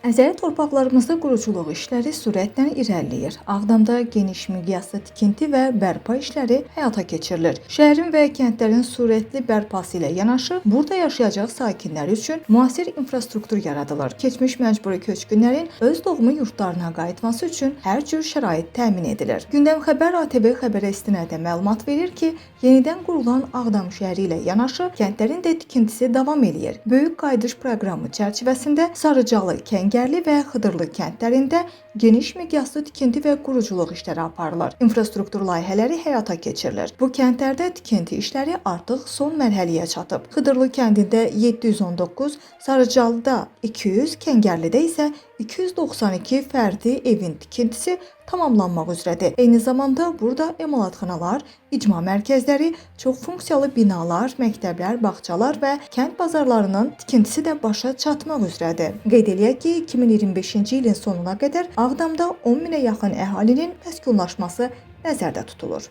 Əzəli torpaqlarımızda quruculuq işləri sürətlə irəliləyir. Ağdamda geniş miqyaslı tikinti və bərpa işləri həyata keçirilir. Şəhərin və kəndlərin sürətli bərpası ilə yanaşı, burada yaşayacaq sakinlər üçün müasir infrastruktur yaradılır. Keçmiş məcburi köçkünlərin öz doğma yurtlarına qayıtması üçün hər cür şərait təmin edilir. Gündəm Xəbər ATV xəbərə istinadən məlumat verir ki, yenidən qurulan Ağdam şəhəri ilə yanaşı, kəndlərin də tikintisi davam edir. Böyük qayıdış proqramı çərçivəsində Sarıcalı, Kəngərli və Xıdırlı kəndlərində geniş miqyaslı tikinti və quruculuq işləri aparılır. İnfrastruktur layihələri həyata keçirilir. Bu kəndlərdə tikinti işləri artıq son mərhələyə çatıb. Xıdırlı kəndində 719, Sarıcalıda 200, Kəngərlidə isə 292 fərdi evin tikintisi tamamlanmaq üzrədir. Eyni zamanda burada emalatxanalar, icma mərkəzləri, çox funksiyalı binalar, məktəblər, bağçalar və kənd bazarlarının tikintisi də başa çatmaq üzrədir. Qeyd eləyək ki, 2025-ci ilin sonuna qədər Ağdamda 10 minə yaxın əhalinin məskunlaşması nəzərdə tutulur.